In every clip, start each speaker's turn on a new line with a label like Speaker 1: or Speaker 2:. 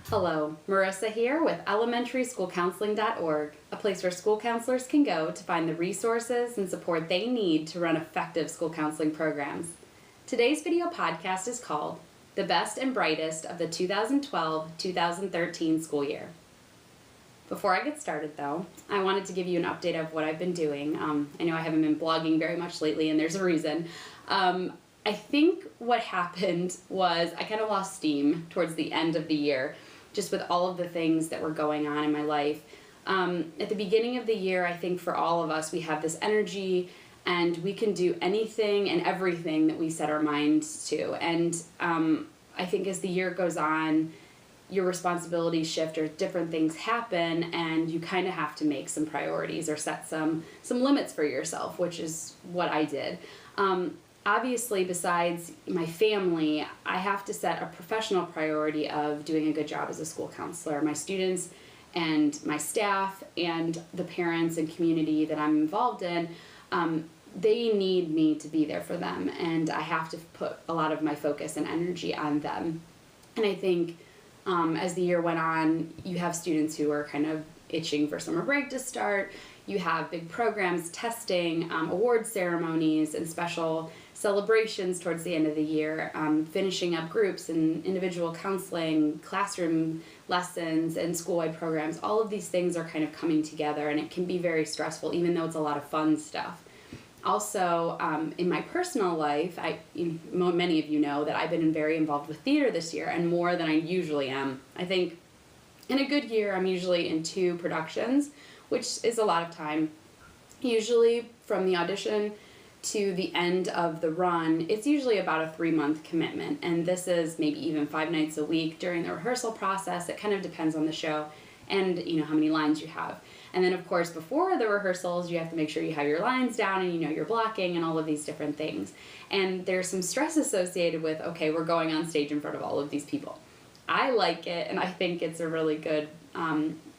Speaker 1: Hello, Marissa here with elementarySchoolCounseling.org, a place where school counselors can go to find the resources and support they need to run effective school counseling programs. Today's video podcast is called The Best and Brightest of the 2012-2013 school year. Before I get started though, I wanted to give you an update of what I've been doing. I know I haven't been blogging very much lately and there's a reason. I think what happened was I kind of lost steam towards the end of the year, just with all of the things that were going on in my life. At the beginning of the year, I think for all of us, we have this energy and we can do anything and everything that we set our minds to. And I think as the year goes on, your responsibilities shift or different things happen and you kind of have to make some priorities or set some limits for yourself, which is what I did. Obviously, besides my family, I have to set a professional priority of doing a good job as a school counselor. My students and my staff and the parents and community that I'm involved in, they need me to be there for them, and I have to put a lot of my focus and energy on them. And I think as the year went on, you have students who are kind of itching for summer break to start. You have big programs, testing, award ceremonies, and special celebrations towards the end of the year, finishing up groups and individual counseling, classroom lessons, and school-wide programs. All of these things are kind of coming together, and it can be very stressful, even though it's a lot of fun stuff. Also, in my personal life, many of you know that I've been very involved with theater this year, and more than I usually am. I think in a good year, I'm usually in 2 productions, which is a lot of time. Usually from the audition to the end of the run, it's usually about a 3-month commitment, and this is maybe even 5 nights a week during the rehearsal process. It kind of depends on the show and how many lines you have. And then of course before the rehearsals, you have to make sure you have your lines down and you're blocking and all of these different things. And there's some stress associated with, okay, we're going on stage in front of all of these people. I like it, and I think it's a really good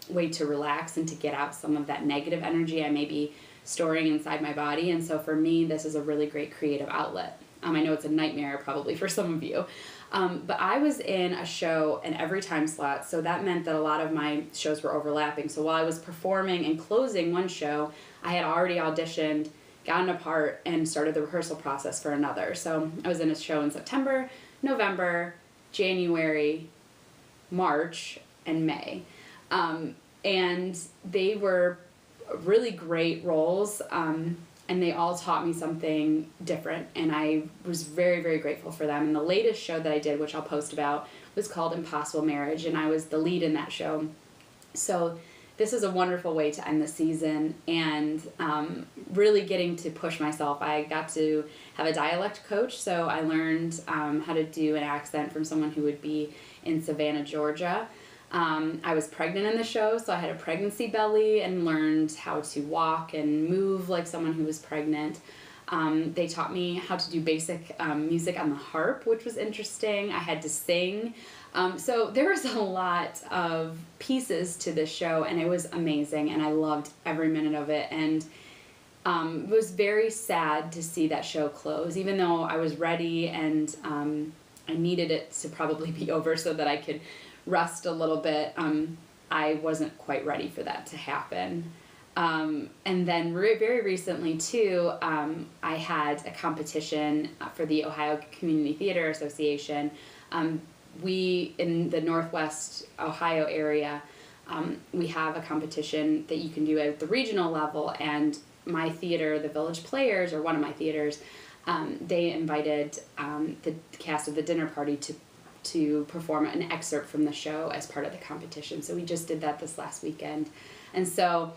Speaker 1: way to relax and to get out some of that negative energy I may be storing inside my body. And so for me, this is a really great creative outlet. I know it's a nightmare probably for some of you, but I was in a show in every time slot, so that meant that a lot of my shows were overlapping. So while I was performing and closing one show, I had already auditioned, gotten a part, and started the rehearsal process for another. So I was in a show in September, November, January, March, and May. And they were really great roles, and they all taught me something different, and I was very, very grateful for them. And the latest show that I did, which I'll post about, was called Impossible Marriage, and I was the lead in that show. So this is a wonderful way to end the season, and really getting to push myself. I got to have a dialect coach, so I learned how to do an accent from someone who would be in Savannah, Georgia. I was pregnant in the show, so I had a pregnancy belly and learned how to walk and move like someone who was pregnant. They taught me how to do basic music on the harp, which was interesting. I had to sing. So there was a lot of pieces to this show, and it was amazing, and I loved every minute of it. And it was very sad to see that show close, even though I was ready and I needed it to probably be over so that I could rest a little bit. I wasn't quite ready for that to happen. And then very recently too, I had a competition for the Ohio Community Theater Association. We, in the Northwest Ohio area, we have a competition that you can do at the regional level, and my theater, the Village Players, or one of my theaters, they invited the cast of the dinner party to perform an excerpt from the show as part of the competition. So we just did that this last weekend. And so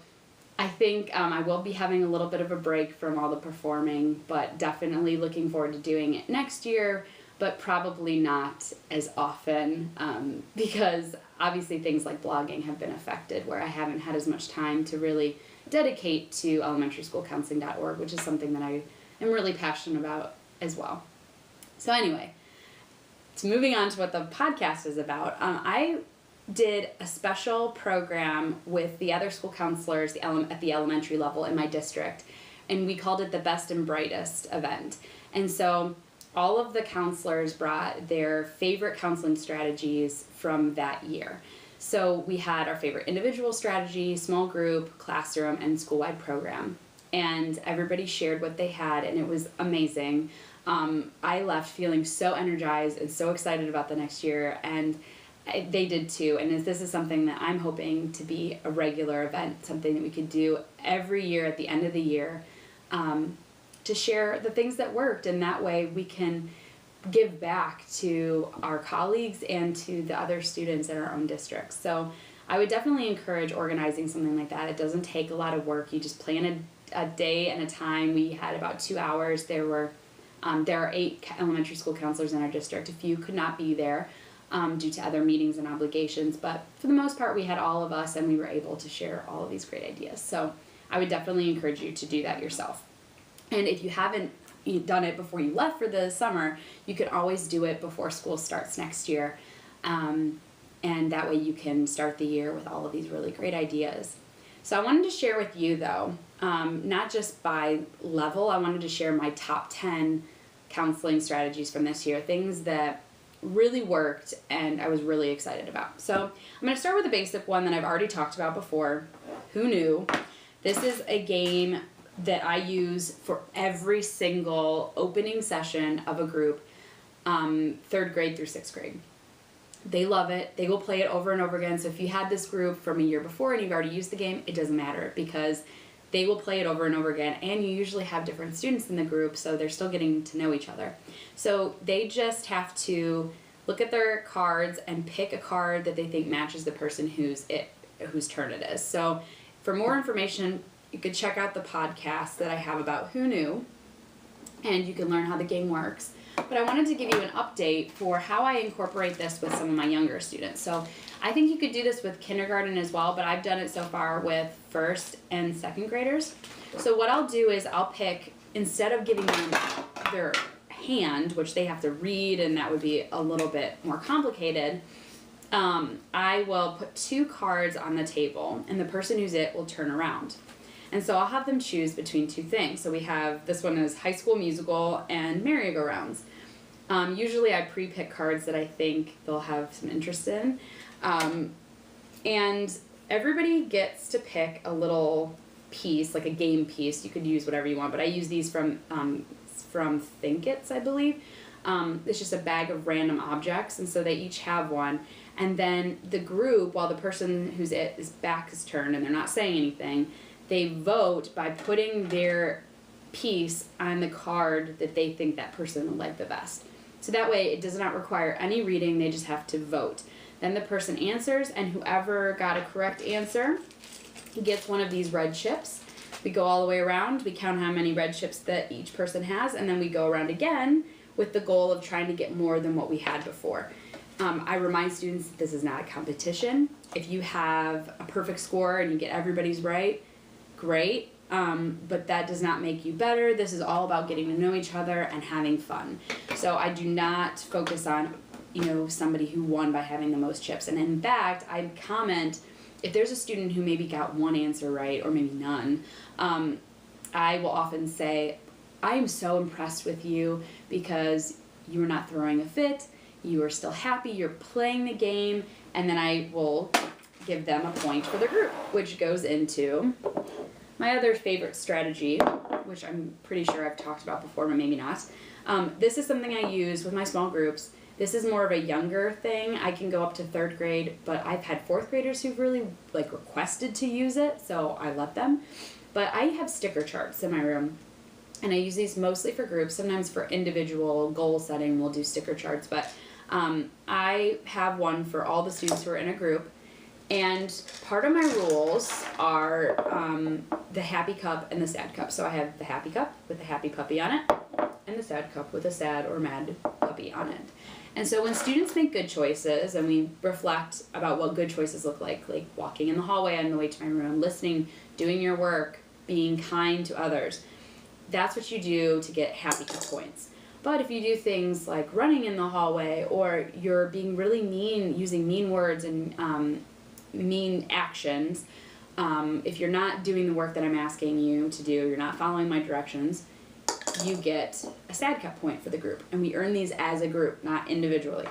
Speaker 1: I think I will be having a little bit of a break from all the performing, but definitely looking forward to doing it next year, but probably not as often because obviously things like blogging have been affected, where I haven't had as much time to really dedicate to elementarySchoolCounseling.org, which is something that I am really passionate about as well. So anyway, so moving on to what the podcast is about, I did a special program with the other school counselors at the elementary level in my district and we called it the Best and Brightest event. And so all of the counselors brought their favorite counseling strategies from that year. So we had our favorite individual strategy, small group, classroom, and school-wide program. And everybody shared what they had, and it was amazing. I left feeling so energized and so excited about the next year, and they did too. And this is something that I'm hoping to be a regular event, something that we could do every year at the end of the year, to share the things that worked, and that way we can give back to our colleagues and to the other students in our own districts. So I would definitely encourage organizing something like that. It doesn't take a lot of work. You just plan a day and a time. We had about 2 hours. There are 8 elementary school counselors in our district. A few could not be there due to other meetings and obligations, but for the most part we had all of us, and we were able to share all of these great ideas. So I would definitely encourage you to do that yourself. And if you haven't done it before you left for the summer, you can always do it before school starts next year. And that way you can start the year with all of these really great ideas. So I wanted to share with you though, not just by level, I wanted to share my top 10 counseling strategies from this year, things that really worked and I was really excited about. So I'm going to start with a basic one that I've already talked about before. Who knew? This is a game that I use for every single opening session of a group, 3rd grade through 6th grade. They love it. They will play it over and over again. So if you had this group from a year before and you've already used the game, it doesn't matter because they will play it over and over again, and you usually have different students in the group, so they're still getting to know each other. So they just have to look at their cards and pick a card that they think matches the person whose turn it is. So for more information, you could check out the podcast that I have about Who Knew, and you can learn how the game works. But I wanted to give you an update for how I incorporate this with some of my younger students. So I think you could do this with kindergarten as well, but I've done it so far with 1st and 2nd graders. So what I'll do is I'll pick, instead of giving them their hand, which they have to read, and that would be a little bit more complicated, I will put 2 cards on the table, and the person who's it will turn around. And so I'll have them choose between 2 things. So we have, this one is High School Musical and merry-go-rounds. Usually I pre-pick cards that I think they'll have some interest in. And everybody gets to pick a little piece, like a game piece. You could use whatever you want, but I use these from Thinkits, I believe. It's just a bag of random objects, and so they each have one. And then the group, while the person who's it is back his turn and they're not saying anything, they vote by putting their piece on the card that they think that person would like the best. So that way it does not require any reading, they just have to vote. Then the person answers, and whoever got a correct answer gets one of these red chips. We go all the way around, we count how many red chips that each person has, and then we go around again with the goal of trying to get more than what we had before. I remind students that this is not a competition. If you have a perfect score and you get everybody's right, great, but that does not make you better. This is all about getting to know each other and having fun. So I do not focus on, somebody who won by having the most chips. And in fact, I comment, if there's a student who maybe got one answer right, or maybe none, I will often say, I am so impressed with you because you are not throwing a fit, you are still happy, you're playing the game, and then I will give them a point for the group, which goes into my other favorite strategy, which I'm pretty sure I've talked about before, but maybe not. This is something I use with my small groups. This is more of a younger thing. I can go up to 3rd grade, but I've had 4th graders who've really requested to use it, so I let them. But I have sticker charts in my room, and I use these mostly for groups. Sometimes for individual goal setting, we'll do sticker charts, but I have one for all the students who are in a group. And part of my rules are the happy cup and the sad cup. So I have the happy cup with a happy puppy on it, and the sad cup with a sad or mad puppy on it. And so when students make good choices, and we reflect about what good choices look like walking in the hallway on the way to my room, listening, doing your work, being kind to others, that's what you do to get happy cup points. But if you do things like running in the hallway, or you're being really mean, using mean words and mean actions, if you're not doing the work that I'm asking you to do, you're not following my directions, you get a sad cup point for the group. And we earn these as a group, not individually.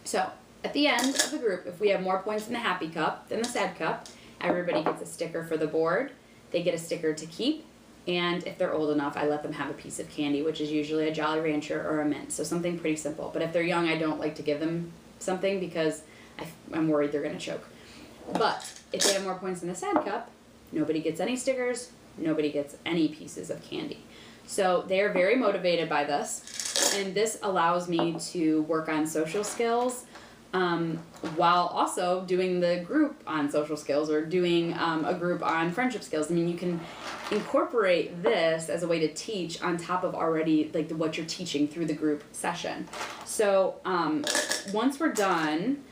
Speaker 1: So at the end of the group, if we have more points in the happy cup than the sad cup, everybody gets a sticker for the board. They get a sticker to keep. And if they're old enough, I let them have a piece of candy, which is usually a Jolly Rancher or a mint. So something pretty simple. But if they're young, I don't like to give them something because I'm worried they're going to choke. But if they have more points in the sad cup, nobody gets any stickers, nobody gets any pieces of candy. So they are very motivated by this, and this allows me to work on social skills while also doing the group on social skills or doing a group on friendship skills. I mean, you can incorporate this as a way to teach on top of already like what you're teaching through the group session. So once we're done,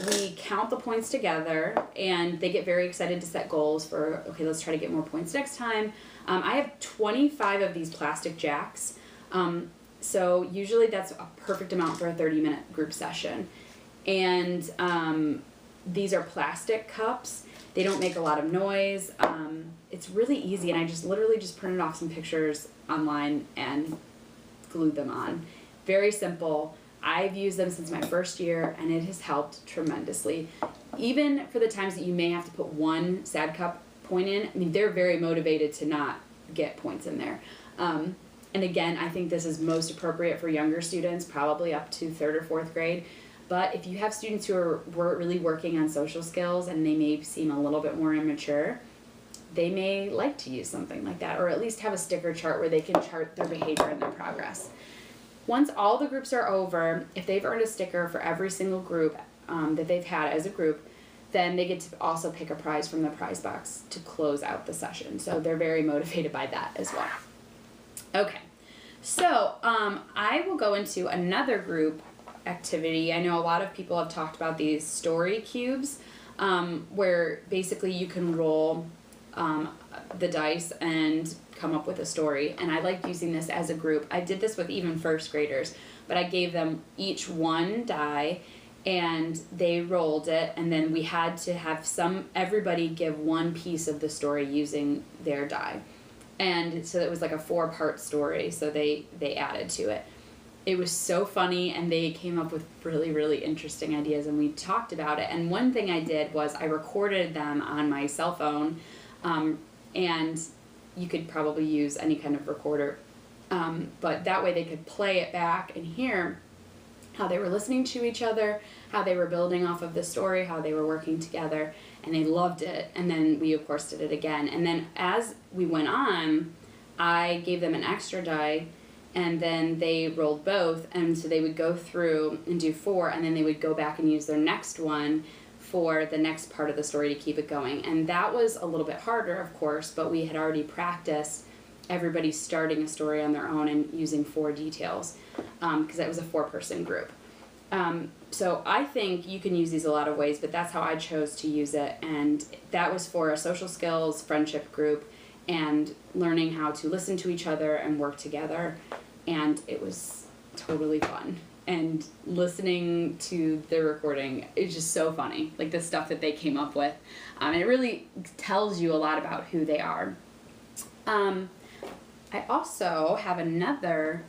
Speaker 1: we count the points together, and they get very excited to set goals for, okay, let's try to get more points next time. I have 25 of these plastic jacks, so usually that's a perfect amount for a 30-minute group session. And these are plastic cups. They don't make a lot of noise. It's really easy, and I just literally just printed off some pictures online and glued them on. Very simple. I've used them since my first year, and it has helped tremendously. Even for the times that you may have to put one sad cup point in, I mean, they're very motivated to not get points in there. And again, I think this is most appropriate for younger students, probably up to 3rd or 4th grade. But if you have students who are really working on social skills and they may seem a little bit more immature, they may like to use something like that, or at least have a sticker chart where they can chart their behavior and their progress. Once all the groups are over, if they've earned a sticker for every single group that they've had as a group, then they get to also pick a prize from the prize box to close out the session. So they're very motivated by that as well. Okay, so I will go into another group activity. I know a lot of people have talked about these story cubes, where basically you can roll the dice and come up with a story, and I like using this as a group. I did this with even 1st graders, but I gave them each one die and they rolled it, and then we had to have everybody give one piece of the story using their die. And so it was like a 4-part story, so they added to it. It was so funny, and they came up with really, really interesting ideas, and we talked about it. And one thing I did was I recorded them on my cell phone, and you could probably use any kind of recorder, but that way they could play it back and hear how they were listening to each other, how they were building off of the story, how they were working together, and they loved it. And then we, of course, did it again. And then as we went on, I gave them an extra die, and then they rolled both, and so they would go through and do 4, and then they would go back and use their next one for the next part of the story to keep it going. And that was a little bit harder, of course, but we had already practiced everybody starting a story on their own and using 4 details, because that was a 4-person group. So I think you can use these a lot of ways, but that's how I chose to use it. And that was for a social skills friendship group and learning how to listen to each other and work together. And it was totally fun. And listening to the recording is just so funny, like the stuff that they came up with. And it really tells you a lot about who they are. I also have another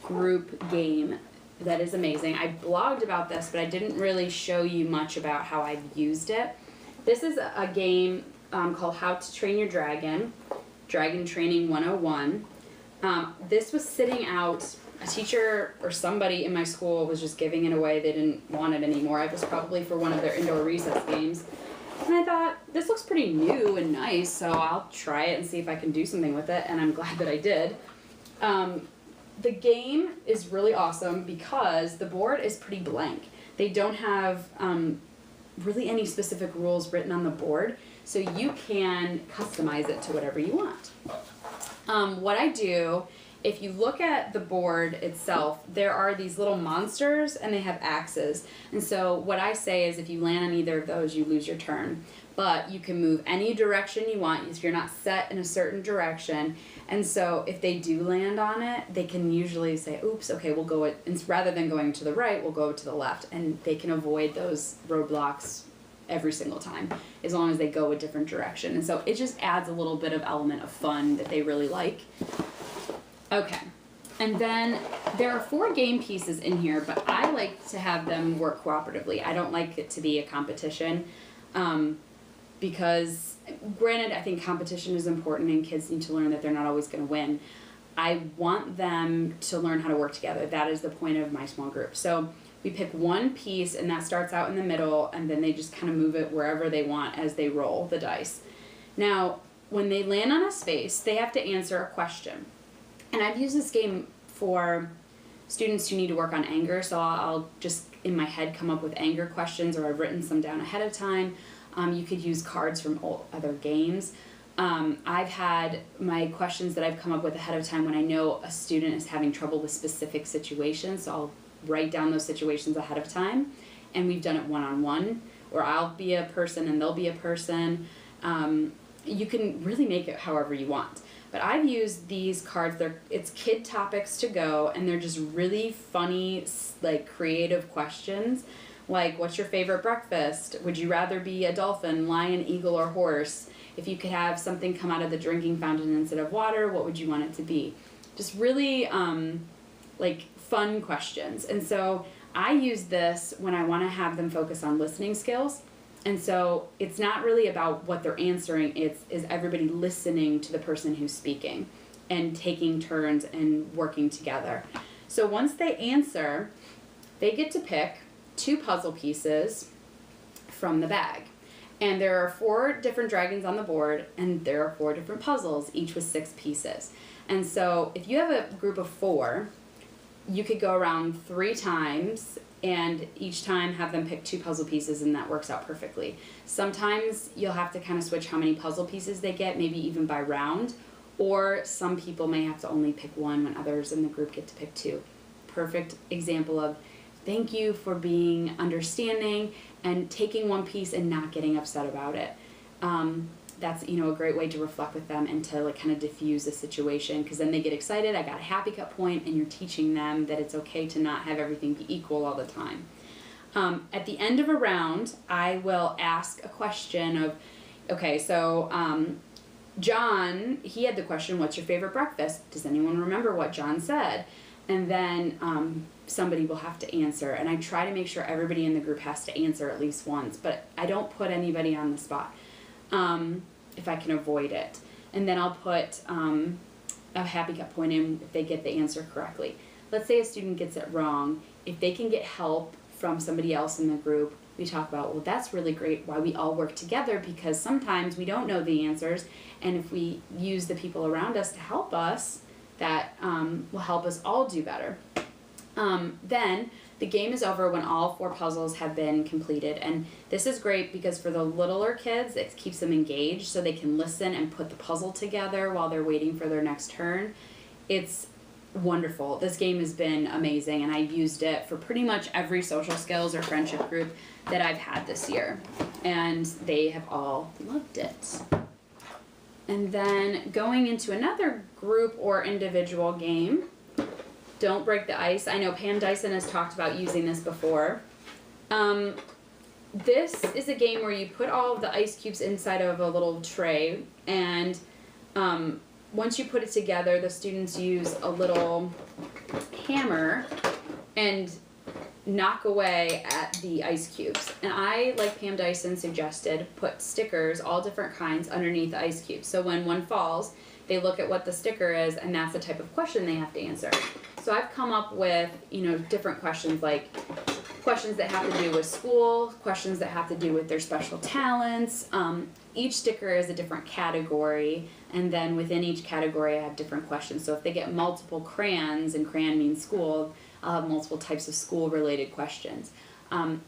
Speaker 1: group game that is amazing. I blogged about this, but I didn't really show you much about how I've used it. This is a game called How to Train Your Dragon, Dragon Training 101. This was sitting out. A teacher or somebody in my school was just giving it away. They didn't want it anymore. It was probably for one of their indoor recess games. And I thought, this looks pretty new and nice, so I'll try it and see if I can do something with it, and I'm glad that I did. The game is really awesome because the board is pretty blank. They don't have really any specific rules written on the board, so you can customize it to whatever you want. What I do, if you look at the board itself, there are these little monsters and they have axes. And so what I say is if you land on either of those, you lose your turn. But you can move any direction you want if you're not set in a certain direction. And so if they do land on it, they can usually say, oops, okay, we'll go, rather than going to the right, we'll go to the left. And they can avoid those roadblocks every single time, as long as they go a different direction. And so it just adds a little bit of element of fun that they really like. Okay. And then there are 4 game pieces in here, but I like to have them work cooperatively. I don't like it to be a competition, because granted, I think competition is important and kids need to learn that they're not always going to win. I want them to learn how to work together. That is the point of my small group. So we pick one piece, and that starts out in the middle, and then they just kind of move it wherever they want as they roll the dice. Now, when they land on a space, they have to answer a question. And I've used this game for students who need to work on anger, so I'll just in my head come up with anger questions, or I've written some down ahead of time. You could use cards from other games. I've had my questions that I've come up with ahead of time when I know a student is having trouble with specific situations, so I'll write down those situations ahead of time, and we've done it one-on-one, or I'll be a person and they'll be a person. You can really make it however you want. But I've used these cards, it's kid topics to go, and they're just really funny, like creative questions. Like, what's your favorite breakfast? Would you rather be a dolphin, lion, eagle, or horse? If you could have something come out of the drinking fountain instead of water, what would you want it to be? Just really like fun questions. And so I use this when I want to have them focus on listening skills. And so it's not really about what they're answering, is everybody listening to the person who's speaking and taking turns and working together. So once they answer, they get to pick 2 puzzle pieces from the bag. And there are 4 different dragons on the board, and there are 4 different puzzles, each with 6 pieces. And so if you have a group of 4, you could go around 3 times, and each time have them pick 2 puzzle pieces, and that works out perfectly. Sometimes you'll have to kind of switch how many puzzle pieces they get, maybe even by round, or some people may have to only pick 1 when others in the group get to pick 2. Perfect example of thank you for being understanding and taking 1 piece and not getting upset about it. That's a great way to reflect with them and to like kind of diffuse the situation, because then they get excited. I got a happy cut point, and you're teaching them that it's okay to not have everything be equal all the time. At the end of a round, I will ask a question of, okay, so John, he had the question, what's your favorite breakfast? Does anyone remember what John said? And then somebody will have to answer, and I try to make sure everybody in the group has to answer at least once, but I don't put anybody on the spot if I can avoid it. And then I'll put a happy cut point in if they get the answer correctly. Let's say a student gets it wrong. If they can get help from somebody else in the group, we talk about, well, that's really great why we all work together, because sometimes we don't know the answers, and if we use the people around us to help us, that will help us all do better. Then the game is over when all 4 puzzles have been completed, and this is great because for the littler kids, it keeps them engaged so they can listen and put the puzzle together while they're waiting for their next turn. It's wonderful. This game has been amazing, and I've used it for pretty much every social skills or friendship group that I've had this year, and they have all loved it. And then going into another group or individual game, Don't Break the Ice. I know Pam Dyson has talked about using this before. This is a game where you put all of the ice cubes inside of a little tray, and once you put it together, the students use a little hammer and knock away at the ice cubes. And I, like Pam Dyson suggested, put stickers, all different kinds, underneath the ice cubes. So when one falls, they look at what the sticker is, and that's the type of question they have to answer. So I've come up with, different questions, like questions that have to do with school, questions that have to do with their special talents. Each sticker is a different category, and then within each category I have different questions. So if they get multiple crayons, and crayon means school, I'll have multiple types of school-related questions.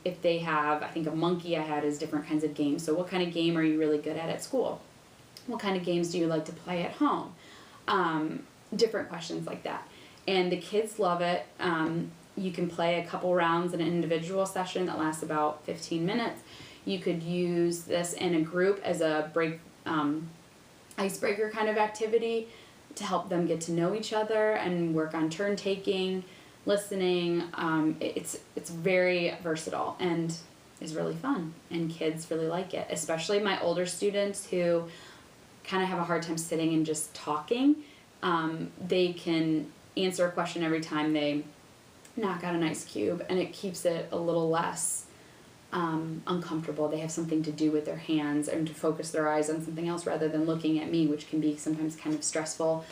Speaker 1: If they have, I think a monkey I had is different kinds of games. So what kind of game are you really good at school? What kind of games do you like to play at home? Different questions like that. And the kids love it. You can play a couple rounds in an individual session that lasts about 15 minutes. You could use this in a group as a icebreaker kind of activity to help them get to know each other and work on turn taking, listening. It's very versatile, and is really fun, and kids really like it, especially my older students who kind of have a hard time sitting and just talking. They can answer a question every time they knock out an ice cube, and it keeps it a little less uncomfortable. They have something to do with their hands and to focus their eyes on something else rather than looking at me, which can be sometimes kind of stressful.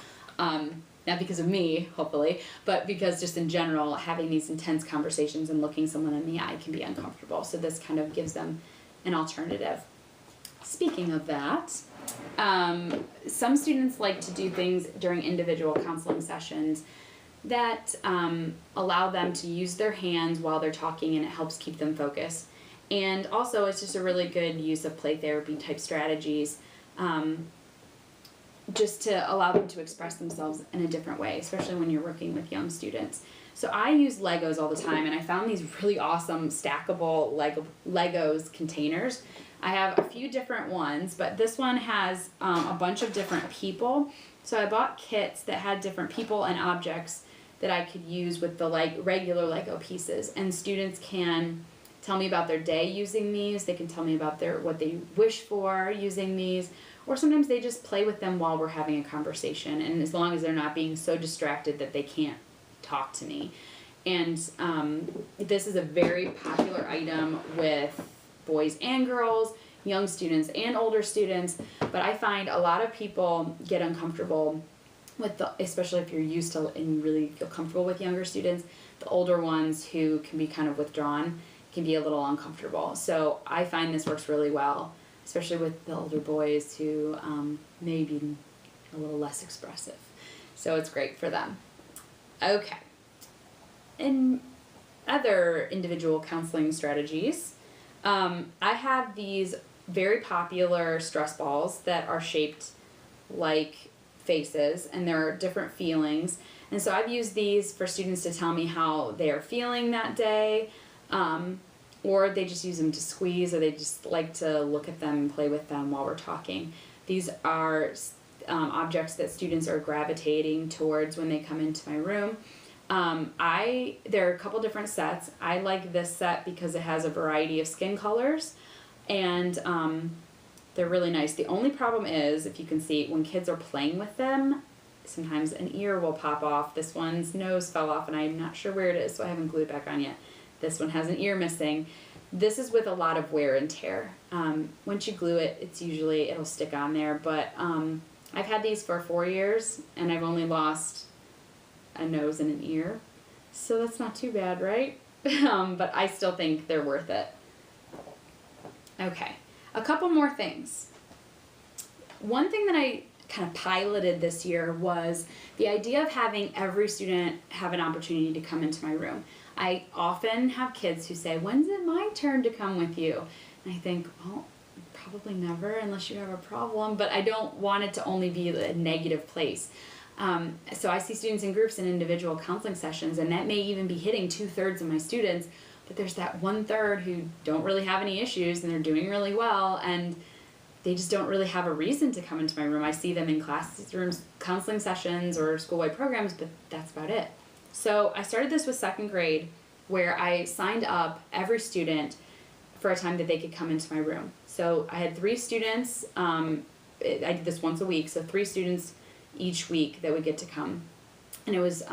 Speaker 1: Not because of me, hopefully, but because just in general, having these intense conversations and looking someone in the eye can be uncomfortable. So this kind of gives them an alternative. Speaking of that, some students like to do things during individual counseling sessions that allow them to use their hands while they're talking, and it helps keep them focused. And also, it's just a really good use of play therapy type strategies, just to allow them to express themselves in a different way, especially when you're working with young students. So I use Legos all the time, and I found these really awesome stackable Legos containers. I have a few different ones, but this one has a bunch of different people. So I bought kits that had different people and objects that I could use with the regular Lego pieces, and students can tell me about their day using these. They can tell me about what they wish for using these, or sometimes they just play with them while we're having a conversation, and as long as they're not being so distracted that they can't talk to me. And this is a very popular item with boys and girls, young students and older students, but I find a lot of people get uncomfortable with especially if you're used to and really feel comfortable with younger students. The older ones who can be kind of withdrawn can be a little uncomfortable. So I find this works really well, especially with the older boys who may be a little less expressive. So it's great for them. Okay. In other individual counseling strategies, I have these very popular stress balls that are shaped like faces, and there are different feelings. And so I've used these for students to tell me how they are feeling that day, or they just use them to squeeze, or they just like to look at them and play with them while we're talking. These are objects that students are gravitating towards when they come into my room. There are a couple different sets. I like this set because it has a variety of skin colors, and they're really nice. The only problem is, if you can see, when kids are playing with them, sometimes an ear will pop off. This one's nose fell off, and I'm not sure where it is, so I haven't glued it back on yet. This one has an ear missing. This is with a lot of wear and tear. Once you glue it, it'll stick on there, but I've had these for 4 years, and I've only lost a nose and an ear, so that's not too bad, right? But I still think they're worth it. Okay, a couple more things. One thing that I kind of piloted this year was the idea of having every student have an opportunity to come into my room. I often have kids who say, "When's it my turn to come with you?" And I think, well, probably never unless you have a problem, but I don't want it to only be a negative place. So I see students in groups and individual counseling sessions, and that may even be hitting 2/3 of my students, but there's that 1/3 who don't really have any issues and they're doing really well, and they just don't really have a reason to come into my room. I see them in classrooms, counseling sessions, or school-wide programs, but that's about it. So I started this with 2nd grade, where I signed up every student for a time that they could come into my room. So I had 3 students, I did this once a week, so 3 students each week that would get to come. And it was,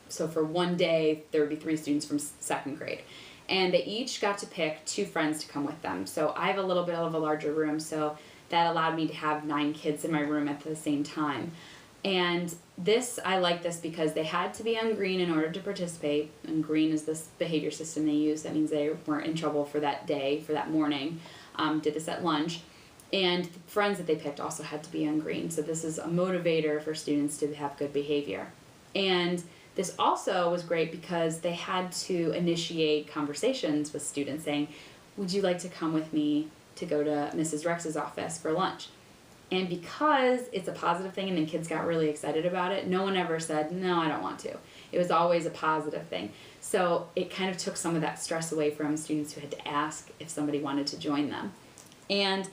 Speaker 1: so for one day, there would be 3 students from 2nd grade. And they each got to pick 2 friends to come with them. So I have a little bit of a larger room, so that allowed me to have 9 kids in my room at the same time. And I like this because they had to be on green in order to participate, and green is this behavior system they use. That means they weren't in trouble for that day, for that morning. Did this at lunch. And the friends that they picked also had to be on green. So this is a motivator for students to have good behavior. And this also was great because they had to initiate conversations with students saying, "Would you like to come with me to go to Mrs. Rex's office for lunch?" And because it's a positive thing and the kids got really excited about it, no one ever said, "No, I don't want to." It was always a positive thing. So it kind of took some of that stress away from students who had to ask if somebody wanted to join them. And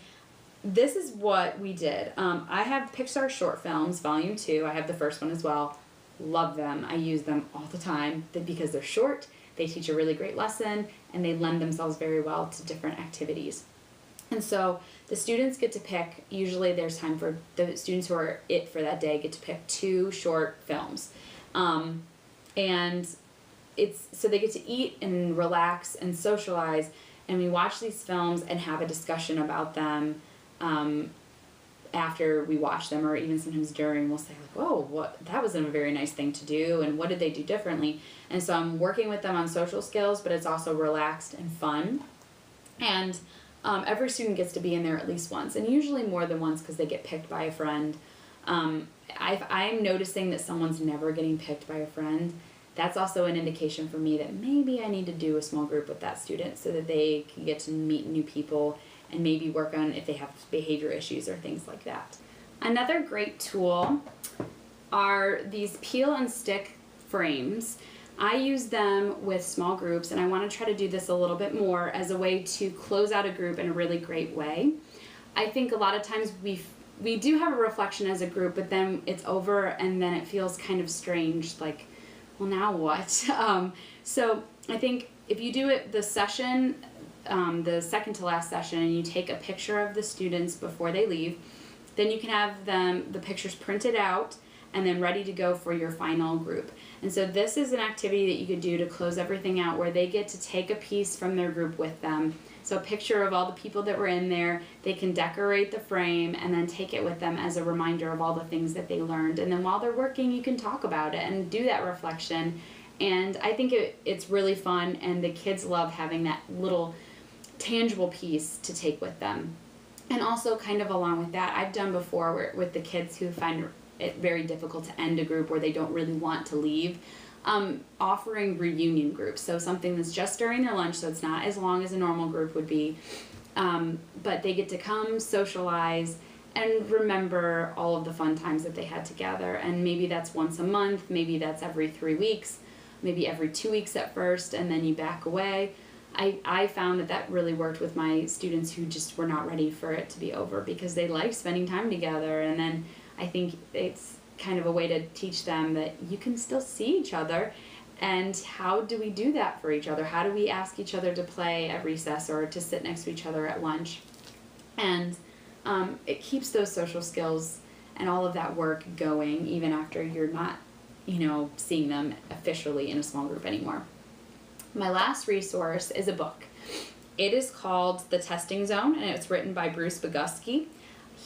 Speaker 1: this is what we did. I have Pixar short films, volume 2. I have the first one as well. Love them. I use them all the time because they're short, they teach a really great lesson, and they lend themselves very well to different activities. And so the students get to pick, usually there's time for the students who are it for that day get to pick 2 short films. And so they get to eat and relax and socialize, and we watch these films and have a discussion about them after we watch them, or even sometimes during. We'll say like, "Whoa, that was a very nice thing to do, and what did they do differently?" And so I'm working with them on social skills, but it's also relaxed and fun. And every student gets to be in there at least once, and usually more than once because they get picked by a friend. I'm noticing that someone's never getting picked by a friend. That's also an indication for me that maybe I need to do a small group with that student so that they can get to meet new people and maybe work on if they have behavior issues or things like that. Another great tool are these peel and stick frames. I use them with small groups, and I want to try to do this a little bit more as a way to close out a group in a really great way. I think a lot of times we do have a reflection as a group, but then it's over and then it feels kind of strange, like, well, now what? So I think if you do it the session, the second to last session, and you take a picture of the students before they leave, then you can have the pictures printed out and then ready to go for your final group. And so this is an activity that you could do to close everything out, where they get to take a piece from their group with them. So a picture of all the people that were in there, they can decorate the frame and then take it with them as a reminder of all the things that they learned. And then while they're working, you can talk about it and do that reflection. And I think it's really fun, and the kids love having that little tangible piece to take with them. And also kind of along with that, I've done before with the kids who find it very difficult to end a group where they don't really want to leave, offering reunion groups. So something that's just during their lunch, so it's not as long as a normal group would be, but they get to come, socialize, and remember all of the fun times that they had together. And maybe that's once a month, maybe that's every 3 weeks, maybe every 2 weeks at first, and then you back away. I found that really worked with my students who just were not ready for it to be over, because they like spending time together. And then I think it's kind of a way to teach them that you can still see each other, and how do we do that for each other? How do we ask each other to play at recess or to sit next to each other at lunch? And it keeps those social skills and all of that work going even after you're not, seeing them officially in a small group anymore. My last resource is a book. It is called The Testing Zone, and it's written by Bruce Bogusky.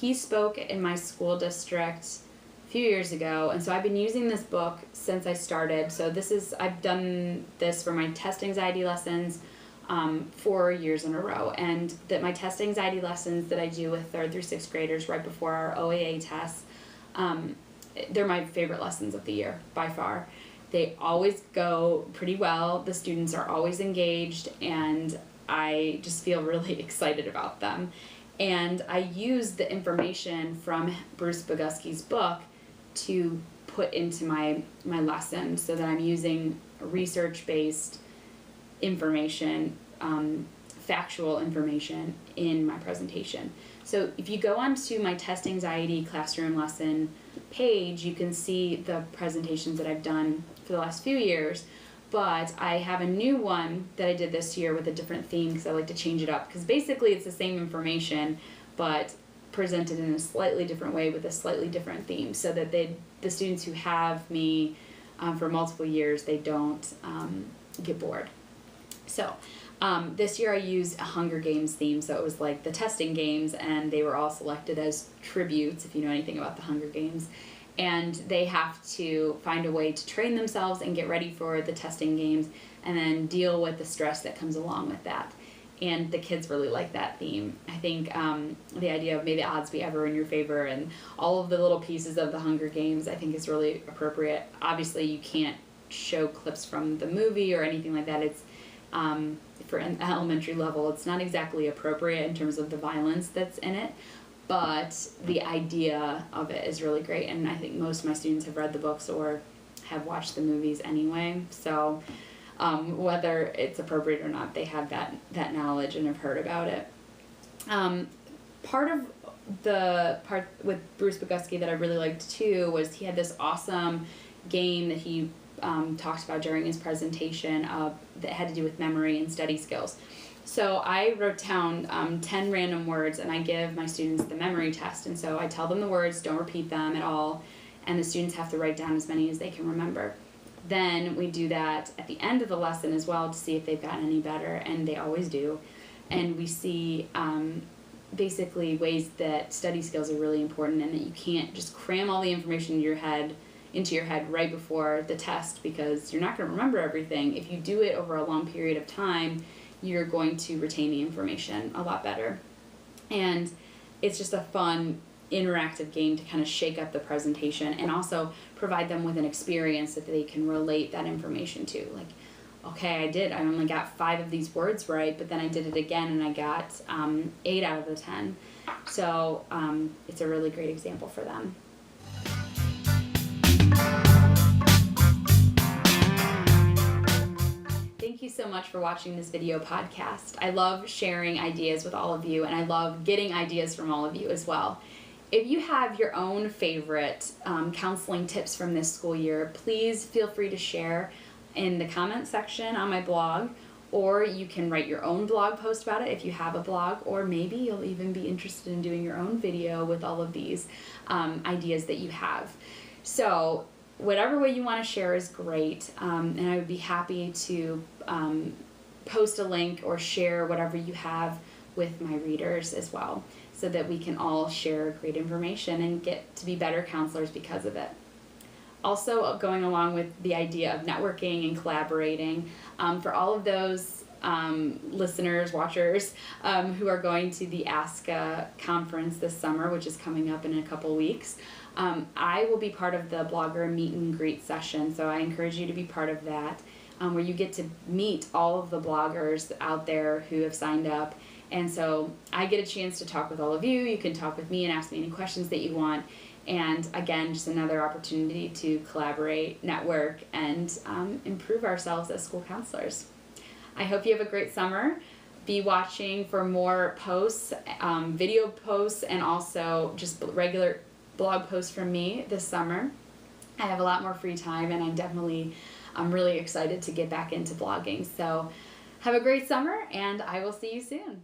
Speaker 1: He spoke in my school district a few years ago, and so I've been using this book since I started. So I've done this for my test anxiety lessons 4 years in a row, and that my test anxiety lessons that I do with 3rd through 6th graders right before our OAA tests, they're my favorite lessons of the year by far. They always go pretty well. The students are always engaged, and I just feel really excited about them. And I use the information from Bruce Bogusky's book to put into my lesson, so that I'm using research-based information, factual information in my presentation. So if you go onto my test anxiety classroom lesson page, you can see the presentations that I've done for the last few years. But I have a new one that I did this year with a different theme, because I like to change it up, because basically it's the same information but presented in a slightly different way with a slightly different theme, so that the students who have me for multiple years, they don't get bored. So this year I used a Hunger Games theme, so it was like the testing games, and they were all selected as tributes, if you know anything about the Hunger Games. And they have to find a way to train themselves and get ready for the testing games, and then deal with the stress that comes along with that. And the kids really like that theme. I think the idea of may the odds be ever in your favor, and all of the little pieces of the Hunger Games, I think is really appropriate. Obviously you can't show clips from the movie or anything like that. It's for an elementary level, it's not exactly appropriate in terms of the violence that's in it. But the idea of it is really great, and I think most of my students have read the books or have watched the movies anyway. So whether it's appropriate or not, they have that knowledge and have heard about it. Part with Bruce Bogusky that I really liked too was he had this awesome game that he talked about during his presentation that had to do with memory and study skills. So I wrote down 10 random words, and I give my students the memory test. And so I tell them the words, don't repeat them at all, and the students have to write down as many as they can remember. Then we do that at the end of the lesson as well to see if they've gotten any better, and they always do. And we see basically ways that study skills are really important, and that you can't just cram all the information into your head right before the test, because you're not going to remember everything. If you do it over a long period of time, you're going to retain the information a lot better. And it's just a fun interactive game to kind of shake up the presentation and also provide them with an experience that they can relate that information to. Like, okay, I only got 5 of these words right, but then I did it again and I got 8 out of the 10. So it's a really great example for them. Thank you so much for watching this video podcast. I love sharing ideas with all of you, and I love getting ideas from all of you as well. If you have your own favorite counseling tips from this school year, please feel free to share in the comment section on my blog, or you can write your own blog post about it if you have a blog, or maybe you'll even be interested in doing your own video with all of these ideas that you have. So whatever way you want to share is great, and I would be happy to post a link or share whatever you have with my readers as well, so that we can all share great information and get to be better counselors because of it. Also, going along with the idea of networking and collaborating, for all of those listeners, watchers, who are going to the ASCA conference this summer, which is coming up in a couple weeks, I will be part of the blogger meet and greet session, so I encourage you to be part of that, where you get to meet all of the bloggers out there who have signed up. And so I get a chance to talk with all of you. You can talk with me and ask me any questions that you want. And again, just another opportunity to collaborate, network, and improve ourselves as school counselors. I hope you have a great summer. Be watching for more posts, video posts, and also just regular blog posts from me this summer. I have a lot more free time, and I'm really excited to get back into blogging. So have a great summer, and I will see you soon.